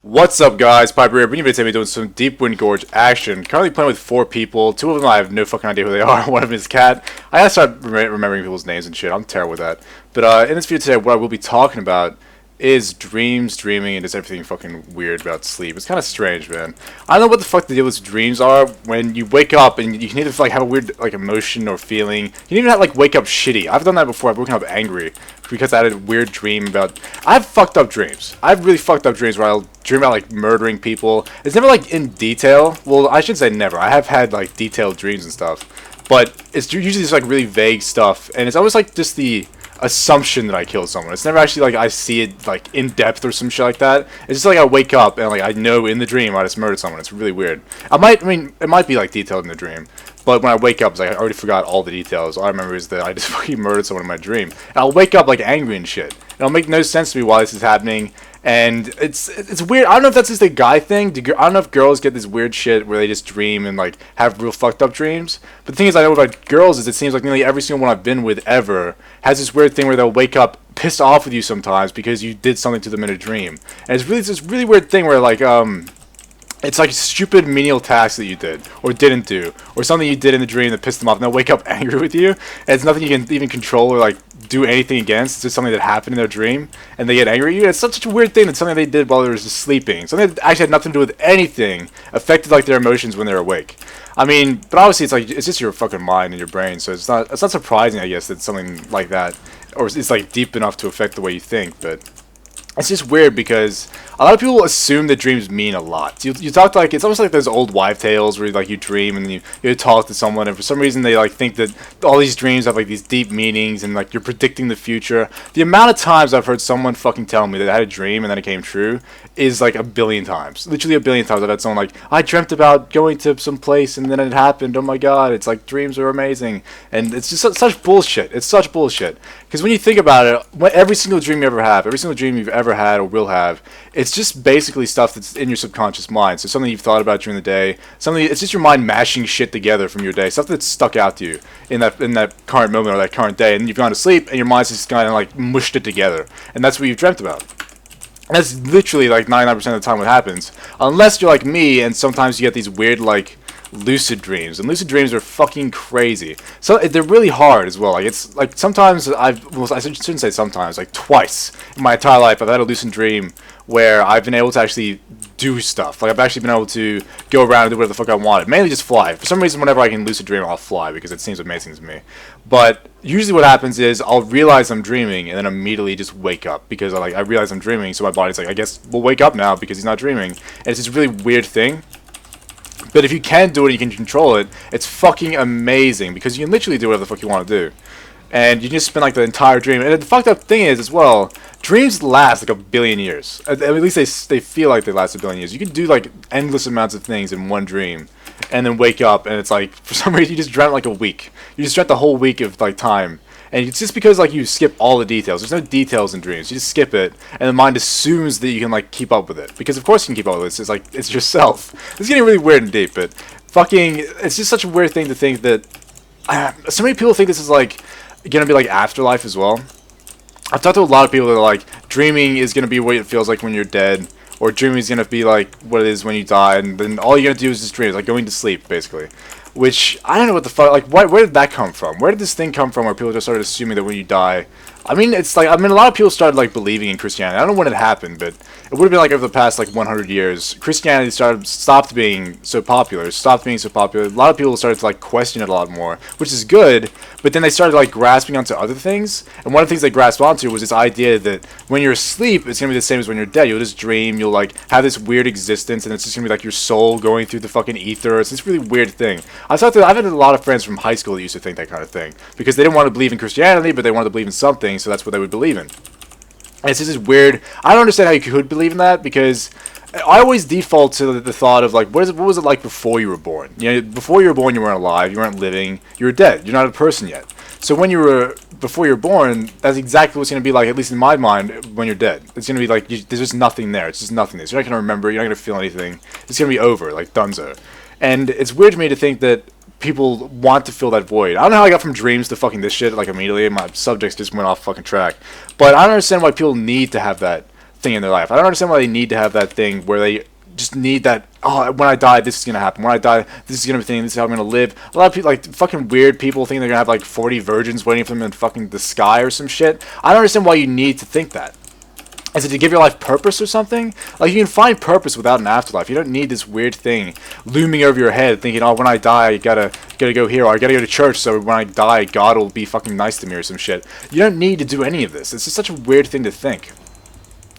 What's up, guys? Pypo here, bringing you today doing some Deep Wind Gorge action. Currently playing with 4 people. 2 of them I have no fucking idea who they are. One of them is Cat. I gotta start remembering people's names and shit. I'm terrible with that. But in this video today, what I will be talking about is dreams, dreaming, and just everything fucking weird about sleep. It's kind of strange, man. I don't know what the fuck the deal with dreams are when you wake up and you can either like have a weird like emotion or feeling. You can even have like wake up shitty. I've done that before. I've woken up angry because I had a weird dream about. I've fucked up dreams. I've really fucked up dreams where I'll dream about like murdering people. It's never like in detail. Well, I should say never. I have had like detailed dreams and stuff, but it's usually just like really vague stuff, and it's always like just the assumption that I killed someone. It's never actually like I see it like in depth or some shit like that. It's just like I wake up and like I know in the dream I just murdered someone. It's really weird. I mean, it might be like detailed in the dream, but when I wake up, it's like I already forgot all the details. All I remember is that I just fucking murdered someone in my dream. And I'll wake up like angry and shit. It'll make no sense to me why this is happening. And it's weird. I don't know if that's just a guy thing. I don't know if girls get this weird shit where they just dream and like have real fucked up dreams. But the thing is, I know about girls is it seems like nearly every single one I've been with ever has this weird thing where they'll wake up pissed off with you sometimes because you did something to them in a dream. And it's this really weird thing where like it's like stupid menial tasks that you did or didn't do, or something you did in the dream that pissed them off, and they'll wake up angry with you. And it's nothing you can even control or like do anything against. It's just something that happened in their dream, and they get angry at you. It's such a weird thing that something they did while they were just sleeping, something that actually had nothing to do with anything, affected like their emotions when they're awake. I mean, but obviously it's like it's just your fucking mind and your brain, so it's not surprising, I guess, that something like that, or it's like deep enough to affect the way you think, but. It's just weird because a lot of people assume that dreams mean a lot. You talk to like it's almost like those old wives' tales where like you dream and you talk to someone and for some reason they like think that all these dreams have like these deep meanings and like you're predicting the future. The amount of times I've heard someone fucking tell me that I had a dream and then it came true is like a billion times. Literally a billion times I've had someone like, I dreamt about going to some place and then it happened. Oh my god, it's like dreams are amazing. And it's just such bullshit. It's such bullshit. Because when you think about it, every single dream you ever have, every single dream you've ever had or will have, it's just basically stuff that's in your subconscious mind. So something you've thought about during the day, it's just your mind mashing shit together from your day, stuff that's stuck out to you in that current moment or that current day, and you've gone to sleep and your mind's just kind of like mushed it together, and that's what you've dreamt about. And that's literally like 99% of the time what happens, unless you're like me and sometimes you get these weird like lucid dreams, and lucid dreams are fucking crazy. So they're really hard as well. Like it's like sometimes I shouldn't say sometimes, like twice in my entire life I've had a lucid dream where I've been able to actually do stuff. Like I've actually been able to go around and do whatever the fuck I wanted. Mainly just fly. For some reason, whenever I can lucid dream, I'll fly because it seems amazing to me. But usually what happens is I'll realize I'm dreaming and then immediately just wake up because I realize I'm dreaming, so my body's like, I guess we'll wake up now because he's not dreaming. And it's this really weird thing. But if you can do it and you can control it, it's fucking amazing because you can literally do whatever the fuck you want to do. And you can just spend like the entire dream. And the fucked up thing is as well, dreams last like a billion years. At least they feel like they last a billion years. You can do like endless amounts of things in one dream and then wake up and it's like for some reason you just dreamt like a week. You just dreamt the whole week of like time. And it's just because like you skip all the details. There's no details in dreams. You just skip it, and the mind assumes that you can like keep up with it. Because of course you can keep up with it. It's like it's yourself. It's getting really weird and deep, but fucking, it's just such a weird thing to think that. So many people think this is like gonna be like afterlife as well. I've talked to a lot of people that are like dreaming is gonna be what it feels like when you're dead, or dreaming is gonna be like what it is when you die, and then all you're gonna do is just dream. It's like going to sleep, basically. Which, I don't know what the fuck, like, where did that come from? Where did this thing come from where people just started assuming that when you die... I mean, it's like, a lot of people started, like, believing in Christianity. I don't know when it happened, but it would have been, like, over the past, like, 100 years. Christianity stopped being so popular. A lot of people started to, like, question it a lot more, which is good, but then they started, like, grasping onto other things. And one of the things they grasped onto was this idea that when you're asleep, it's going to be the same as when you're dead. You'll just dream, you'll, like, have this weird existence, and it's just going to be, like, your soul going through the fucking ether. It's this really weird thing. I've had a lot of friends from high school that used to think that kind of thing, because they didn't want to believe in Christianity, but they wanted to believe in something, so that's what they would believe in. And it's just this weird. I don't understand how you could believe in that, because I always default to the thought of like, what was it like before you were born? You know, before you were born, you weren't alive, you weren't living, you were dead. You're not a person yet. So before you're born, that's exactly what's going to be like, at least in my mind, when you're dead. It's going to be like, there's just nothing there. It's just nothingness. You're not going to remember. You're not going to feel anything. It's going to be over, like dunzo. And it's weird to me to think that people want to fill that void. I don't know how I got from dreams to fucking this shit, like, immediately. My subjects just went off fucking track. But I don't understand why people need to have that thing in their life. I don't understand why they need to have that thing where they just need that, oh, when I die, this is going to happen. When I die, this is going to be the thing. This is how I'm going to live. A lot of people, like, fucking weird people think they're going to have, like, 40 virgins waiting for them in fucking the sky or some shit. I don't understand why you need to think that. Is it to give your life purpose or something? Like, you can find purpose without an afterlife. You don't need this weird thing looming over your head thinking, oh, when I die, I gotta go here, or I gotta go to church, so when I die, God will be fucking nice to me or some shit. You don't need to do any of this. It's just such a weird thing to think.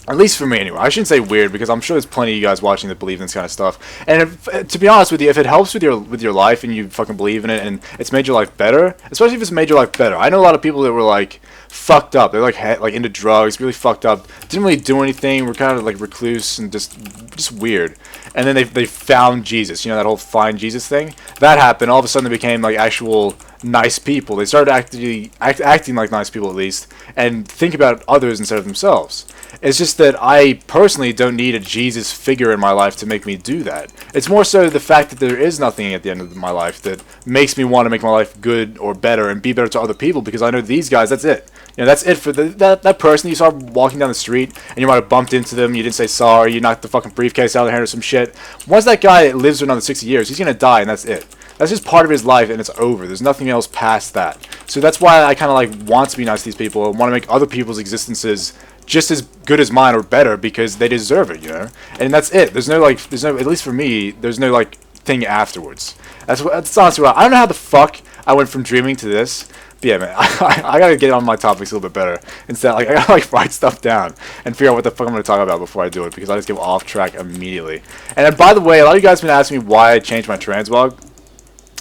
At least for me, anyway. I shouldn't say weird, because I'm sure there's plenty of you guys watching that believe in this kind of stuff. And if, to be honest with you, if it helps with your life and you fucking believe in it and it's made your life better, especially if it's made your life better. I know a lot of people that were like fucked up. They're like into drugs, really fucked up. Didn't really do anything. Were kind of like recluse and just weird. And then they found Jesus. You know that whole find Jesus thing? That happened. All of a sudden they became like actual nice people. They started acting like nice people at least, and think about others instead of themselves. It's just that I personally don't need a Jesus figure in my life to make me do that. It's more so the fact that there is nothing at the end of my life that makes me want to make my life good or better and be better to other people, because I know these guys, that's it. You know, that's it for that person you saw walking down the street and you might have bumped into them, you didn't say sorry, you knocked the fucking briefcase out of their hand or some shit. Once that guy lives for another 60 years, he's going to die, and that's it. That's just part of his life, and it's over. There's nothing else past that. So that's why I kind of like want to be nice to these people and want to make other people's existences just as good as mine or better, because they deserve it, you know? And that's it. There's no, at least for me, there's no, like, thing afterwards. That's honestly what I don't know how the fuck I went from dreaming to this. But yeah, man, I gotta get on my topics a little bit better. Instead, like, I gotta, like, write stuff down and figure out what the fuck I'm gonna talk about before I do it, because I just get off track immediately. And then, by the way, a lot of you guys have been asking me why I changed my translog.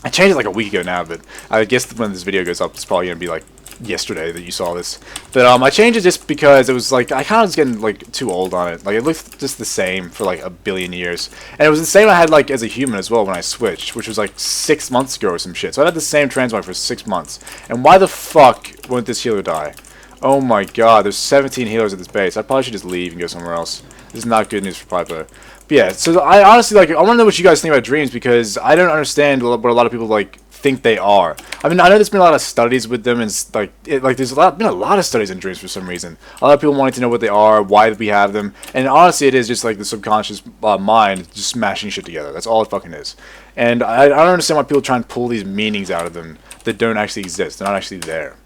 I changed it like a week ago now, but I guess when this video goes up, it's probably gonna be like yesterday that you saw this. But I changed it just because it was like I kind of was getting like too old on it. Like it looked just the same for like a billion years, and it was the same I had like as a human as well when I switched, which was like 6 months ago or some shit. So I had the same transmog for 6 months. And why the fuck won't this healer die? Oh my god, there's 17 healers at this base. I probably should just leave and go somewhere else. This is not good news for Pypo. But yeah, so I honestly like I want to know what you guys think about dreams, because I don't understand what a lot of people like think they are. I mean, I know there's been a lot of studies with them, and there's been a lot of studies in dreams for some reason. A lot of people wanting to know what they are, why we have them, and honestly, it is just like the subconscious mind just smashing shit together. That's all it fucking is. And I don't understand why people try and pull these meanings out of them that don't actually exist. They're not actually there.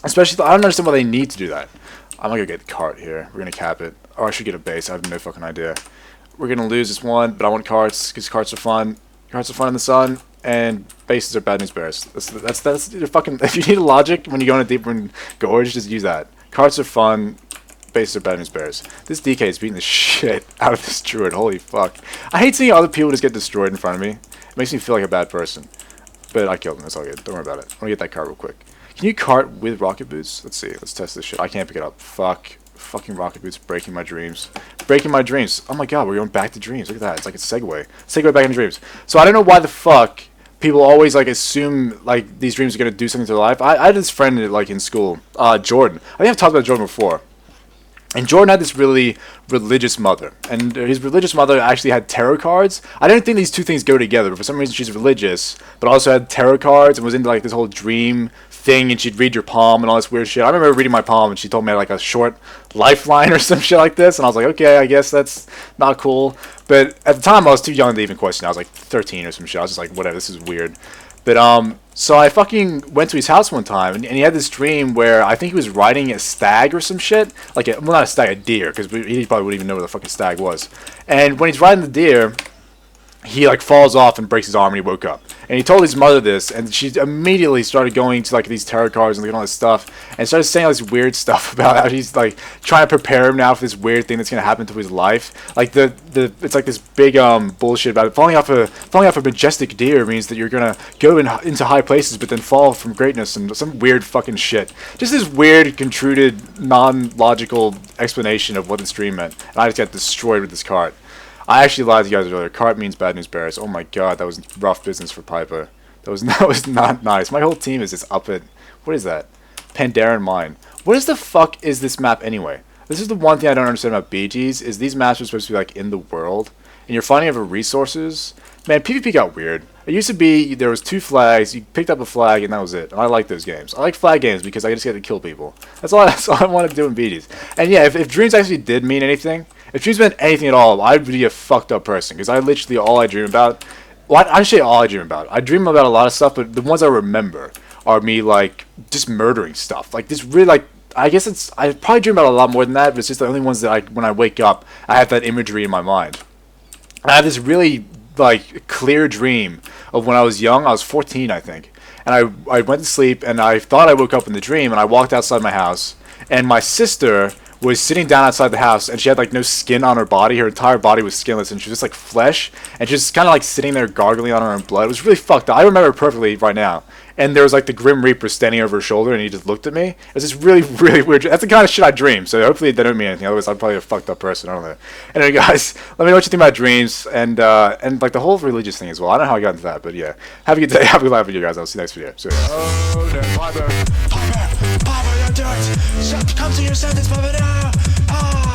Especially, I don't understand why they need to do that. I'm gonna go get the cart here. We're gonna cap it. Or I should get a base. I have no fucking idea. We're gonna lose this one, but I want carts because carts are fun. Carts are fun in the sun, and bases are bad news bears. That's your fucking. If you need a logic when you go in a deep gorge, just use that. Carts are fun. Bases are bad news bears. This DK is beating the shit out of this druid. Holy fuck! I hate seeing other people just get destroyed in front of me. It makes me feel like a bad person. But I killed him. That's all good. Don't worry about it. I want to get that cart real quick. Can you cart with rocket boots? Let's see. Let's test this shit. I can't pick it up. Fuck. Fucking rocket boots breaking my dreams. Breaking my dreams. Oh my god, we're going back to dreams. Look at that. It's like a segue. Segue back into dreams. So I don't know why the fuck people always like assume like these dreams are gonna do something to their life. I had this friend like in school, Jordan. I think I've talked about Jordan before. And Jordan had this really religious mother. And his religious mother actually had tarot cards. I don't think these two things go together, but for some reason she's religious, but also had tarot cards and was into like this whole dream thing, and she'd read your palm and all this weird shit. I remember reading my palm and she told me like a short lifeline or some shit like this, and I was like, okay, I guess that's not cool. But at the time I was too young to even question it. I was like 13 or some shit. I was just like, whatever, this is weird. But so I fucking went to his house one time, and he had this dream where I think he was riding a stag or some shit. Like, well, not a stag, a deer, because he probably wouldn't even know what the fucking stag was. And when he's riding the deer, he, like, falls off and breaks his arm, and he woke up. And he told his mother this, and she immediately started going to, like, these tarot cards and looking at all this stuff, and started saying all this weird stuff about how she's, like, trying to prepare him now for this weird thing that's going to happen to his life. Like, it's like this big, bullshit about it. Falling off a majestic deer means that you're going to go into high places, but then fall from greatness, and some weird fucking shit. Just this weird, contruded, non-logical explanation of what this dream meant. And I just got destroyed with this cart. I actually lied to you guys earlier. Cart means bad news bears. Oh my god, that was rough business for Pypo. That was not nice. My whole team is just up at... What is that? Pandaren Mine. What is the fuck is this map anyway? This is the one thing I don't understand about BGs, is these maps are supposed to be like in the world. and you're fighting over resources, man, PvP got weird. It used to be there was 2 flags, you picked up a flag, and that was it. And I like those games. I like flag games because I just get to kill people. That's all I want to do in BDs. And yeah, if dreams actually did mean anything, if dreams meant anything at all, I'd be a fucked up person because I literally all I dream about. Well, I say all I dream about. I dream about a lot of stuff, but the ones I remember are me like just murdering stuff. Like this really like. I guess I probably dream about a lot more than that, but it's just the only ones that when I wake up, I have that imagery in my mind. And I have this really like clear dream of when I was young. I was 14, I think, and I went to sleep and I thought I woke up in the dream and I walked outside my house and my sister was sitting down outside the house and she had like no skin on her body. Her entire body was skinless and she was just like flesh and she was kind of like sitting there gargling on her own blood. It was really fucked up. I remember it perfectly right now. And there was like the Grim Reaper standing over her shoulder and he just looked at me. It was just really, really weird. That's the kind of shit I dream. So hopefully that don't mean anything. Otherwise I'm probably a fucked up person. I don't know. Anyway guys, let me know what you think about dreams and like the whole religious thing as well. I don't know how I got into that, but yeah. Have a good day. Have a good life video guys. I'll see you next video. So, oh no, Pypo, don't do it. Come to your sentence, Pypo now. Ah.